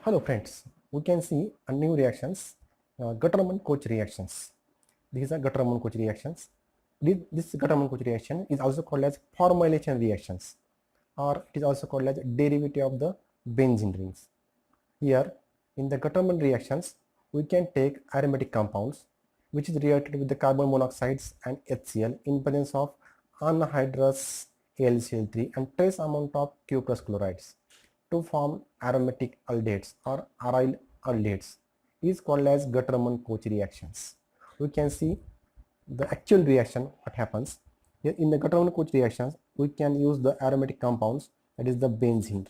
Hello friends, we can see a new reactions, Gutterman-Koch reactions. These are Gutterman-Koch reactions. This Gutterman-Koch reaction is also called as formylation reactions, or it is also called as derivative of the benzene rings. Here in the Gutterman reactions, we can take aromatic compounds which is reacted with the carbon monoxides and HCl in presence of anhydrous AlCl3 and trace amount of cuprous chlorides to form aromatic aldehydes or aryl aldehydes is called as Gutterman-Koch reactions. We can see the actual reaction what happens. Here in the Gutterman-Koch reactions, we can use the aromatic compounds, that is the benzene.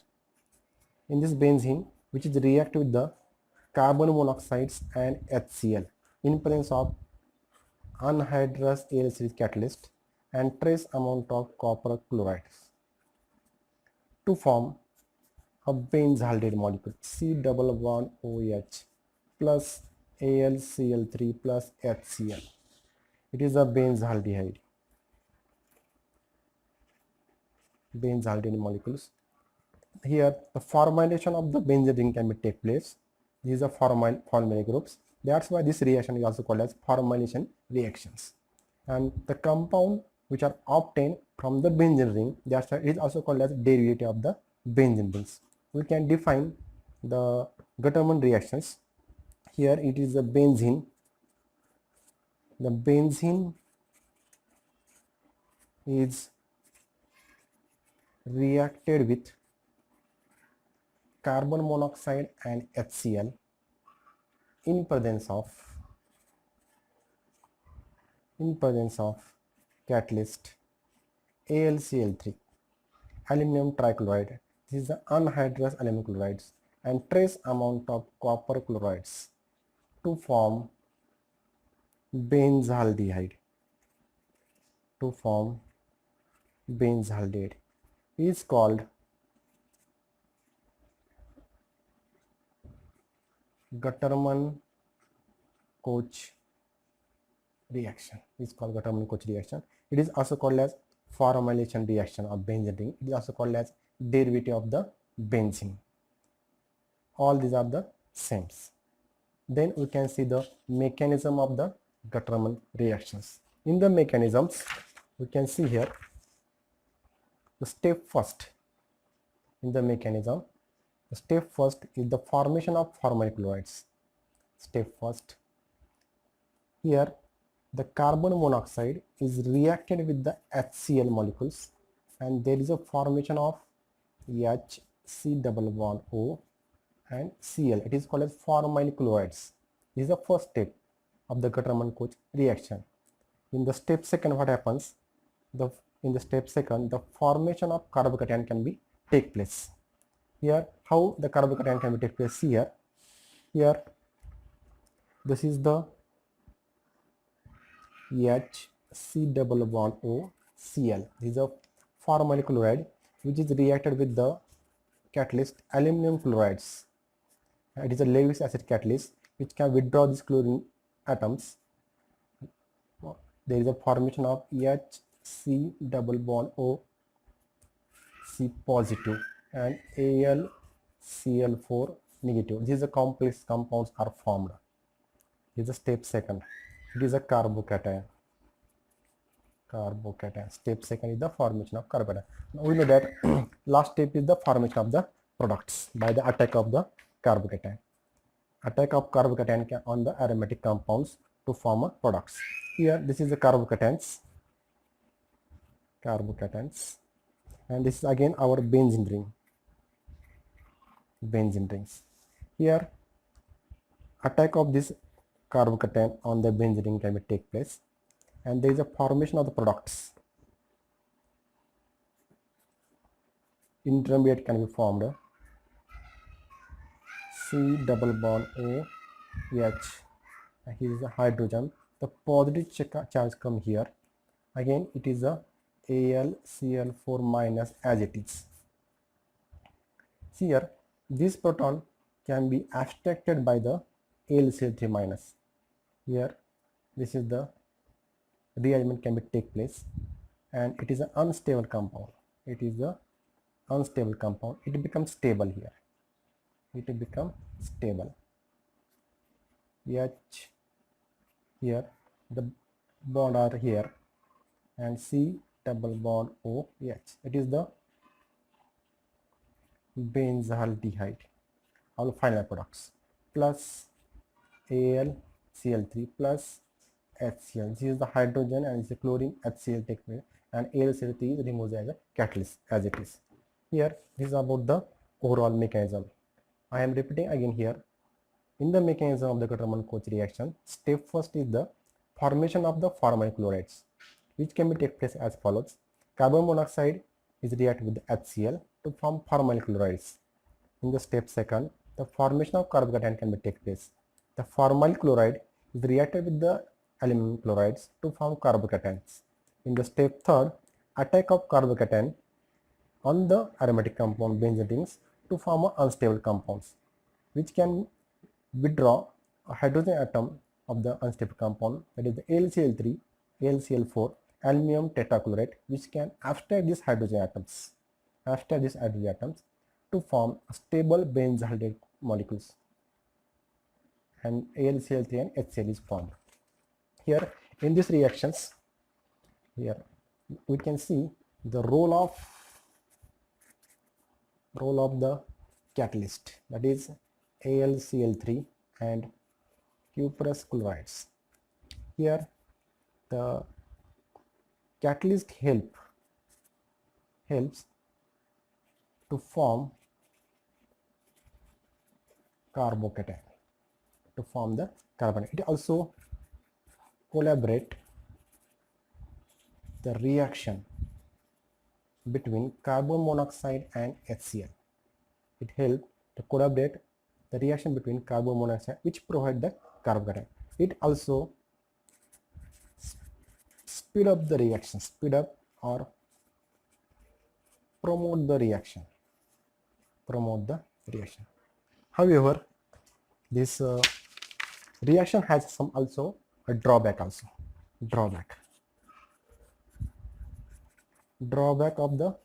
In this benzene, which is react with the carbon monoxides and HCl in presence of anhydrous AlCl catalyst and trace amount of copper chlorides to form a benzaldehyde molecule C11OH plus AlCl3 plus HCl. It is a benzaldehyde molecules. Here the formylation of the benzene ring can be take place. These are formyl groups. That's why this reaction is also called as formylation reactions. And the compound which are obtained from the benzene ring, that is also called as derivative of the benzene rings. We can define the Gutterman reactions. Here it is the benzene. The benzene is reacted with carbon monoxide and HCl in presence of catalyst AlCl3, aluminum trichloride. This is the anhydrous aluminum chlorides and trace amount of copper chlorides to form benzaldehyde. Is called Gutterman-Koch reaction. It is also called as formylation reaction of benzene ring. It is also called as derivative of the benzene. All these are the same. Then we can see the mechanism of the Gutterman reactions. In the mechanisms, we can see here the step first. In the mechanism, the step first is the formation of formyl chlorides. Step first. Here the carbon monoxide is reacted with the HCl molecules and there is a formation of HC-O and Cl. It is called as formyl chlorides. This is the first step of the Gutterman-Koch reaction. In the step second, what happens? In the step second, the formation of carbocation can be take place. Here, how the carbocation can be take place here? Here, this is the HC-O Cl. This is a formyl chloride which is reacted with the catalyst aluminum chlorides. It is a Lewis acid catalyst which can withdraw these chlorine atoms. There is a formation of HC-O C positive and AlCl4 negative. These are complex compounds are formed. This is the step second. It is a carbocation. Step second is the formation of carbocation. Now we know that last step is the formation of the products by the attack of the carbocation. Attack of carbocation on the aromatic compounds to form products. Here this is the carbocatans, and this is again our benzene rings. Here attack of this carbocation on the benzene ring can be take place and there is a formation of the products. Intermediate can be formed. C-O-H. Here is a hydrogen. The positive charge come here. Again, it is a AlCl4 minus as it is. Here, this proton can be abstracted by the AlCl3 minus. Here, this is the rearrangement can be take place, and it is an unstable compound. It becomes stable here. it will become stable. H here, the bond are here, and C double bond OH. It is the benzaldehyde, all final products, plus AlCl3 plus HCl. This is the hydrogen and this is the chlorine. HCl take place and AlCl3 is removed as a catalyst as it is. Here this is about the overall mechanism. I am repeating again here. In the mechanism of the Gutterman-Koch reaction, step first is the formation of the formyl chlorides, which can be take place as follows. Carbon monoxide is reacted with HCl to form formyl chlorides. In the step second, the formation of carbocation can be take place. The formyl chloride is reacted with the aluminum chlorides to form carbocations. In the step third, attack of carbocation on the aromatic compound benzene rings to form unstable compounds, which can withdraw a hydrogen atom of the unstable compound, that is the AlCl3, AlCl4, aluminum tetrachloride, which can abstract these hydrogen atoms to form stable benzaldehyde molecules, and AlCl3 and HCl is formed. Here in these reactions, here we can see the role of the catalyst, that is AlCl3 and cuprous chlorides. Here the catalyst helps to form carbocation, to form the carbon. It also collaborate the reaction between carbon monoxide and HCl. It helps to collaborate the reaction between carbon monoxide, which provide the carbocation. It also speed up the reaction, or promote the reaction. However, this reaction has some also a drawback also. Drawback of the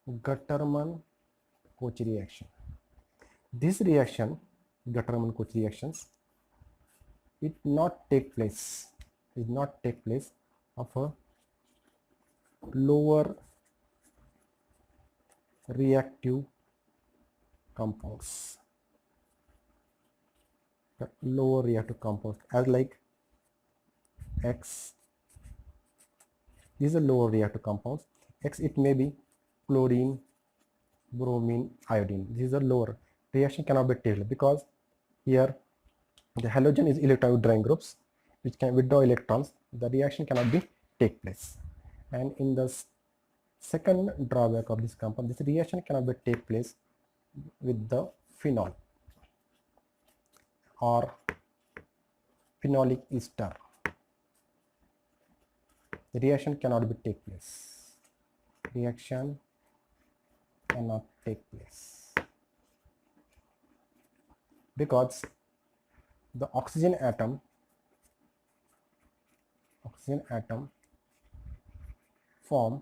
Gutterman-Koch reaction. This reaction, Gutterman-Koch reactions, it not take place of a lower reactive compounds. The lower reactive compounds as like X. These are lower reactive compounds. X, it may be chlorine, bromine, iodine. These are lower. Reaction cannot be taken because here the halogen is electron withdrawing groups which can withdraw electrons. The reaction cannot be take place. And in the second drawback of this compound, this reaction cannot be take place with the phenol or phenolic ester. The reaction cannot be take place. Reaction cannot take place because the oxygen atom form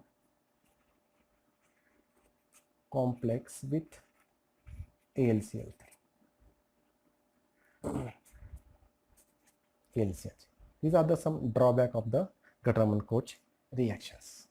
complex with AlCl3. These are the some drawback of the Gutterman-Koch reactions.